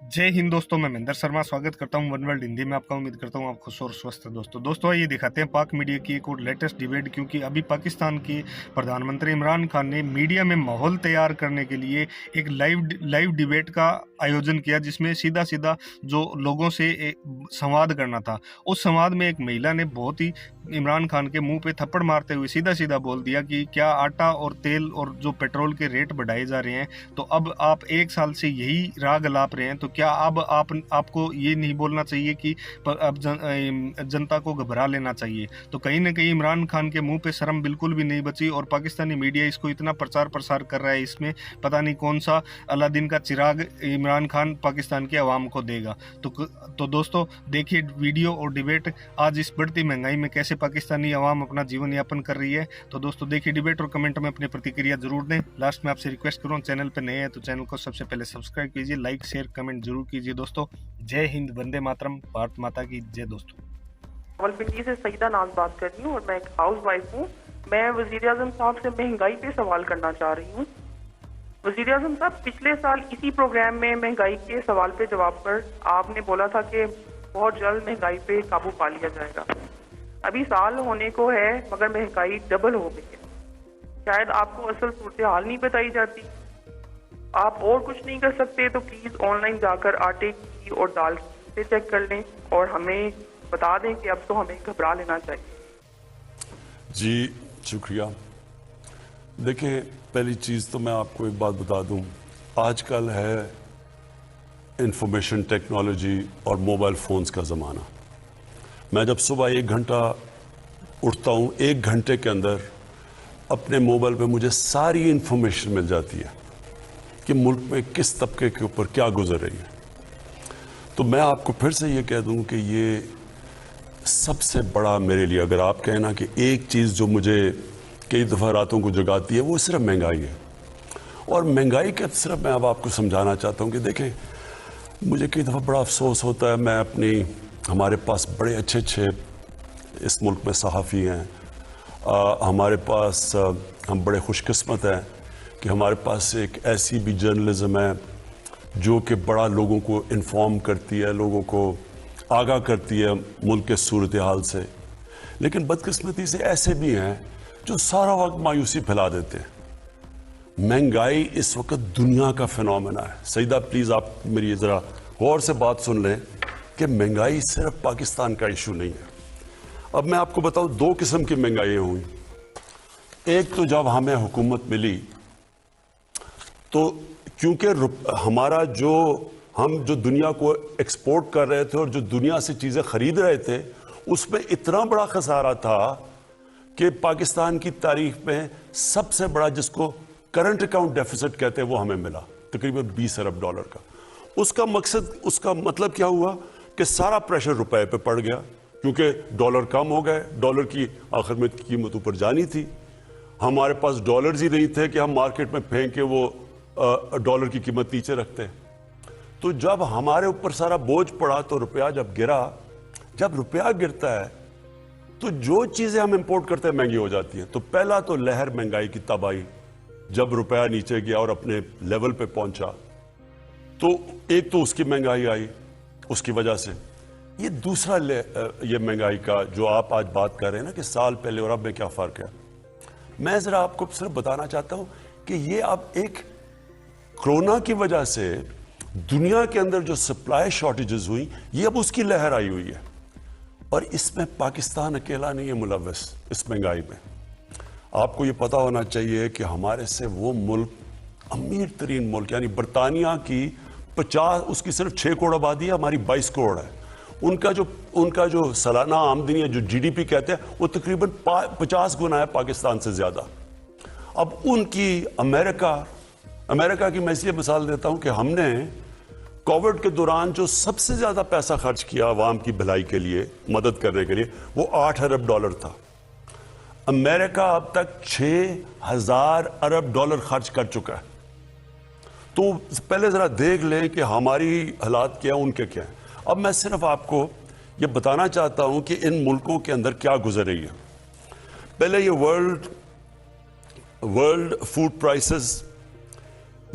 जय हिंद दोस्तों, मैं महेंद्र शर्मा स्वागत करता हूं वन वर्ल्ड हिंदी में। आपका उम्मीद करता हूं आप खुश और स्वस्थ हैं। दोस्तों ये दिखाते हैं पाक मीडिया की एक और लेटेस्ट डिबेट, क्योंकि अभी पाकिस्तान के प्रधानमंत्री इमरान खान ने मीडिया में माहौल तैयार करने के लिए एक लाइव डिबेट का आयोजन किया, जिसमें सीधा सीधा जो लोगों से संवाद करना था। उस संवाद में एक महिला ने बहुत ही इमरान खान के मुंह पे थप्पड़ मारते हुए सीधा सीधा बोल दिया कि क्या आटा और तेल और जो पेट्रोल के रेट बढ़ाए जा रहे हैं, तो अब आप एक साल से यही राग लाप रहे हैं, तो क्या अब आपको ये नहीं बोलना चाहिए कि अब जनता को घबरा लेना चाहिए। तो कहीं ना कहीं इमरान खान के मुंह पे शर्म बिल्कुल भी नहीं बची, और पाकिस्तानी मीडिया इसको इतना प्रचार प्रसार कर रहा है, इसमें पता नहीं कौन सा अलादीन का चिराग इमरान खान पाकिस्तान के अवाम को देगा। तो दोस्तों देखिए वीडियो और डिबेट, आज इस बढ़ती महंगाई में कैसे पाकिस्तानी अवाम अपना जीवन यापन कर रही है। तो दोस्तों देखिए डिबेट और कमेंट में अपनी प्रतिक्रिया जरूर दें। लास्ट में आपसे रिक्वेस्ट करूँ, चैनल पर नए हैं तो चैनल को सबसे पहले सब्सक्राइब कीजिए, लाइक शेयर कमेंट जरूर कीजिए। दोस्तों जय हिंद, वंदे मातरम, भारत माता की जय। दोस्तों रावलपिंडी से सईदा नाज बात कर रही हूँ और मैं एक हाउस वाइफ हूँ। मैं वजीर आजम साहब से महंगाई पे सवाल करना चाह रही हूँ। वजीर आजम साहब, पिछले साल इसी प्रोग्राम में महंगाई के सवाल पे जवाब पर आपने बोला था कि बहुत जल्द महंगाई पे काबू पा लिया जाएगा। अभी साल होने को है मगर महंगाई डबल हो गई है। शायद आपको असल सूरत हाल नहीं बताई जाती। आप और कुछ नहीं कर सकते तो प्लीज ऑनलाइन जाकर आटे की और दाल की चेक कर लें और हमें बता दें कि अब तो हमें घबरा लेना चाहिए। जी शुक्रिया। देखिए, पहली चीज़ तो मैं आपको एक बात बता दूं, आजकल है इंफॉर्मेशन टेक्नोलॉजी और मोबाइल फ़ोन्स का ज़माना। मैं जब सुबह 1 घंटा उठता हूं, 1 घंटे के अंदर अपने मोबाइल पे मुझे सारी इंफॉर्मेशन मिल जाती है कि मुल्क में किस तबके के ऊपर क्या गुजर रही है। तो मैं आपको फिर से ये कह दूं कि ये सबसे बड़ा मेरे लिए, अगर आप कहें ना कि एक चीज़ जो मुझे कई दफ़ा रातों को जगाती है, वो सिर्फ महंगाई है। और महंगाई के सिर्फ मैं अब आपको समझाना चाहता हूँ कि देखें, मुझे कई दफ़ा बड़ा अफसोस होता है, मैं हमारे पास बड़े अच्छे अच्छे इस मुल्क में सहाफ़ी हैं, हमारे पास हम बड़े खुशकिस्मत हैं कि हमारे पास एक ऐसी भी जर्नलिज्म है जो कि बड़ा लोगों को इन्फॉर्म करती है, लोगों को आगाह करती है मुल्क के सूरत हाल से। लेकिन बदकिस्मती से ऐसे भी हैं जो सारा वक्त मायूसी फैला देते हैं। महंगाई इस वक्त दुनिया का फिनोमेना है। सईदा प्लीज़ आप मेरी ज़रा गौर से बात सुन लें कि महंगाई सिर्फ पाकिस्तान का इशू नहीं है। अब मैं आपको बताऊं, 2 किस्म की महंगाइयाँ हुई। एक तो जब हमें हुकूमत मिली तो क्योंकि हमारा हम जो दुनिया को एक्सपोर्ट कर रहे थे और जो दुनिया से चीज़ें खरीद रहे थे, उसमें इतना बड़ा खसारा था कि पाकिस्तान की तारीख में सबसे बड़ा, जिसको करंट अकाउंट डेफिसिट कहते हैं, वो हमें मिला तकरीबन $20 अरब का। उसका मतलब क्या हुआ कि सारा प्रेशर रुपए पे पड़ गया, क्योंकि डॉलर कम हो गए, डॉलर की आखिर में कीमत ऊपर जानी थी। हमारे पास डॉलर्स ही नहीं थे कि हम मार्केट में फेंक के वो डॉलर की कीमत नीचे रखते। तो जब हमारे ऊपर सारा बोझ पड़ा तो रुपया जब गिरा, जब रुपया गिरता है तो जो चीजें हम इंपोर्ट करते हैं महंगी हो जाती हैं। तो पहला तो लहर महंगाई की तब आई जब रुपया नीचे गया और अपने लेवल पे पहुंचा। तो एक तो उसकी महंगाई आई, उसकी वजह से। ये दूसरा ये महंगाई का जो आप आज बात कर रहे हैं ना कि साल पहले और अब में क्या फर्क है, मैं जरा आपको सिर्फ बताना चाहता हूं कि ये अब एक कोरोना की वजह से दुनिया के अंदर जो सप्लाई शॉर्टेजेस हुई, ये अब उसकी लहर आई हुई है। और इसमें पाकिस्तान अकेला नहीं है मुलव्वस इस महंगाई में। आपको ये पता होना चाहिए कि हमारे से वो मुल्क, अमीर तरीन मुल्क यानी बरतानिया की 50, उसकी सिर्फ 6 करोड़ आबादी है, हमारी 22 करोड़ है। उनका जो सालाना आमदनी है, जो जीडीपी कहते हैं, वो तकरीबन 50 गुना है पाकिस्तान से ज्यादा। अब उनकी अमेरिका की मैं इसलिए मिसाल देता हूं कि हमने कोविड के दौरान जो सबसे ज्यादा पैसा खर्च किया अवाम की भलाई के लिए, मदद करने के लिए, वो $8 अरब था। अमेरिका अब तक $6000 अरब खर्च कर चुका है। तो पहले जरा देख लें कि हमारी हालात क्या, उनके क्या है। अब मैं सिर्फ आपको ये बताना चाहता हूं कि इन मुल्कों के अंदर क्या गुजर रही है। पहले ये वर्ल्ड फूड प्राइसेस,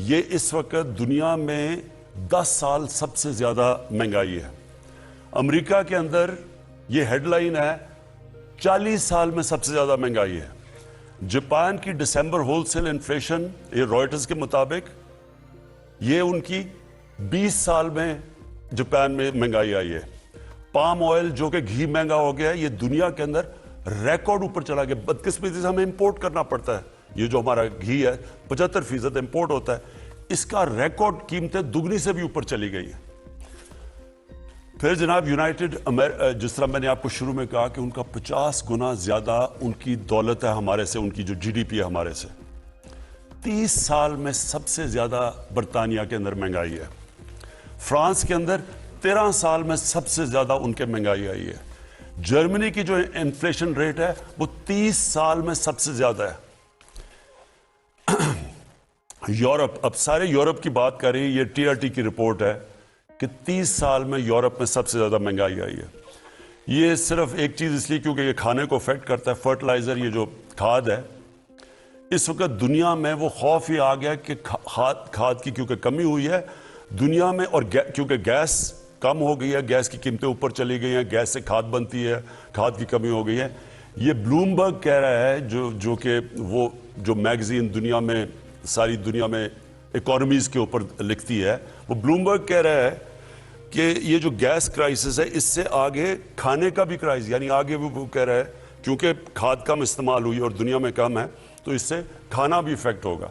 ये इस वक्त दुनिया में 10 साल सबसे ज्यादा महंगाई है। अमेरिका के अंदर ये हेडलाइन है 40 साल में सबसे ज्यादा महंगाई है। जापान की दिसंबर होलसेल इन्फ्लेशन, ये रॉयटर्स के मुताबिक, ये उनकी 20 साल में जापान में महंगाई आई है। पाम ऑयल जो कि घी महंगा हो गया है, ये दुनिया के अंदर रिकॉर्ड ऊपर चला गया। बदकिस्मती से हमें इंपोर्ट करना पड़ता है। ये जो हमारा घी है 75% इंपोर्ट होता है, इसका रिकॉर्ड कीमतें दुगनी से भी ऊपर चली गई है। फिर जनाब जिस तरह मैंने आपको शुरू में कहा कि उनका 50 गुना ज्यादा उनकी दौलत है हमारे से, उनकी जो जीडीपी है हमारे से। 30 साल में सबसे ज्यादा बरतानिया के अंदर महंगाई है। फ्रांस के अंदर 13 साल में सबसे ज्यादा उनके महंगाई आई है। जर्मनी की जो इन्फ्लेशन रेट है वो 30 साल में सबसे ज्यादा है। यूरोप, अब सारे यूरोप की बात कर रही है, ये टीआरटी की रिपोर्ट है कि 30 साल में यूरोप में सबसे ज्यादा महंगाई आई है। ये सिर्फ एक चीज इसलिए क्योंकि ये खाने को अफेक्ट करता है, फर्टिलाइजर, ये जो खाद है। इस वक्त दुनिया में वो खौफ ही आ गया कि खाद की क्योंकि कमी हुई है दुनिया में, और क्योंकि गैस कम हो गई है, गैस की कीमतें ऊपर चली गई हैं, गैस से खाद बनती है, खाद की कमी हो गई है। ये ब्लूमबर्ग कह रहा है, जो कि वो जो मैगजीन दुनिया में, सारी दुनिया में इकोनॉमीज के ऊपर लिखती है, वो ब्लूमबर्ग कह रहा है कि ये जो गैस क्राइसिस है इससे आगे खाने का भी क्राइसिस, यानी आगे वो कह रहा है क्योंकि खाद कम इस्तेमाल हुई और दुनिया में कम है तो इससे खाना भी इफेक्ट होगा।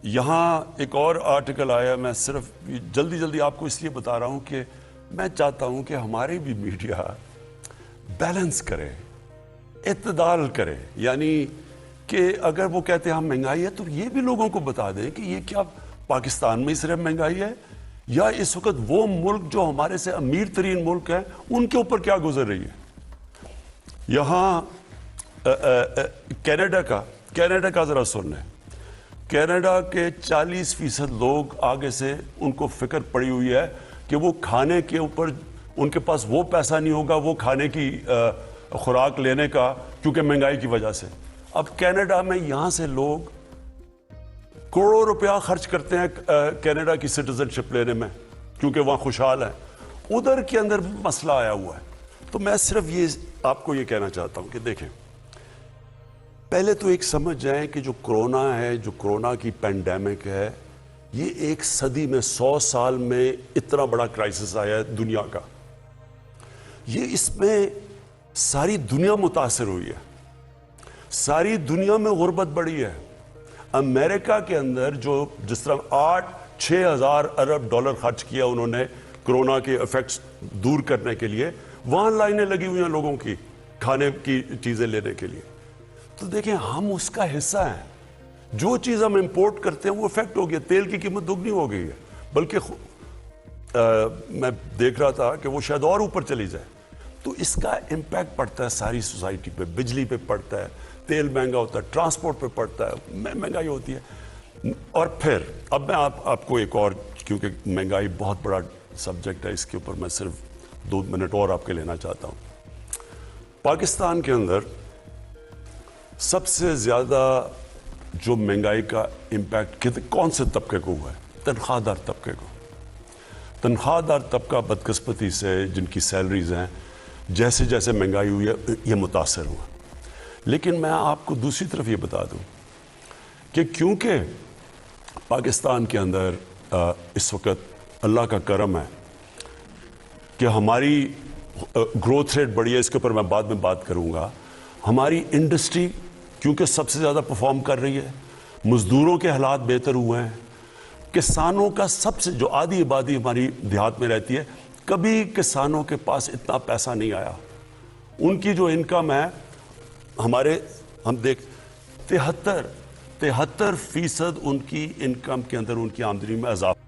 यहाँ एक और आर्टिकल आया, मैं सिर्फ जल्दी आपको इसलिए बता रहा हूँ कि मैं चाहता हूँ कि हमारी भी मीडिया बैलेंस करे, इत्तेदाल करे। यानी कि अगर वो कहते हैं हम महंगाई है तो ये भी लोगों को बता दें कि ये क्या पाकिस्तान में सिर्फ महंगाई है या इस वक्त वो मुल्क जो हमारे से अमीर तरीन मुल्क है उनके ऊपर क्या गुजर रही है। यहाँ कनाडा का जरा सुन लें। कनाडा के 40% लोग आगे से उनको फिक्र पड़ी हुई है कि वो खाने के ऊपर उनके पास वो पैसा नहीं होगा वो खाने की खुराक लेने का, क्योंकि महंगाई की वजह से। अब कनाडा में यहां से लोग करोड़ों रुपया खर्च करते हैं कनाडा की सिटीजनशिप लेने में, क्योंकि वहां खुशहाल है। उधर के अंदर मसला आया हुआ है। तो मैं सिर्फ ये आपको ये कहना चाहता हूं कि देखें, पहले तो एक समझ जाएं कि जो कोरोना है, जो कोरोना की पैंडेमिक है, ये एक सदी में 100 साल में इतना बड़ा क्राइसिस आया है दुनिया का। ये इसमें सारी दुनिया मुतासिर हुई है, सारी दुनिया में गुर्बत बढ़ी है। अमेरिका के अंदर जो जिस तरह 8-6 हज़ार अरब डॉलर खर्च किया उन्होंने कोरोना के इफेक्ट्स दूर करने के लिए, वहां लाइनें लगी हुई हैं लोगों की खाने की चीजें लेने के लिए। तो देखें, हम उसका हिस्सा हैं। जो चीज हम इंपोर्ट करते हैं वो इफेक्ट हो गया। तेल की कीमत दुगनी हो गई है, बल्कि मैं देख रहा था कि वो शायद और ऊपर चली जाए। तो इसका इम्पैक्ट पड़ता है सारी सोसाइटी पे। बिजली पे पड़ता है, तेल महंगा होता है, ट्रांसपोर्ट पे पड़ता है, महंगाई होती है। और फिर अब मैं आपको एक और, क्योंकि महंगाई बहुत बड़ा सब्जेक्ट है, इसके ऊपर मैं सिर्फ 2 मिनट और आपके लेना चाहता हूं। पाकिस्तान के अंदर सबसे ज्यादा जो महंगाई का इम्पैक्ट कौन से तबके को हुआ है? तनख्वाहदार तबके को। तनख्वाहदार तबका बदकिस्मती से, जिनकी सैलरीज हैं, जैसे जैसे महंगाई हुई है ये मुतासर हुआ। लेकिन मैं आपको दूसरी तरफ ये बता दूं कि क्योंकि पाकिस्तान के अंदर इस वक्त अल्लाह का करम है कि हमारी ग्रोथ रेट बढ़ी है, इसके ऊपर मैं बाद में बात करूंगा। हमारी इंडस्ट्री क्योंकि सबसे ज़्यादा परफॉर्म कर रही है, मजदूरों के हालात बेहतर हुए हैं, किसानों का सबसे, जो आधी आबादी हमारी देहात में रहती है, कभी किसानों के पास इतना पैसा नहीं आया। उनकी जो इनकम है, हम देख 73% उनकी इनकम के अंदर, उनकी आमदनी में इजाफा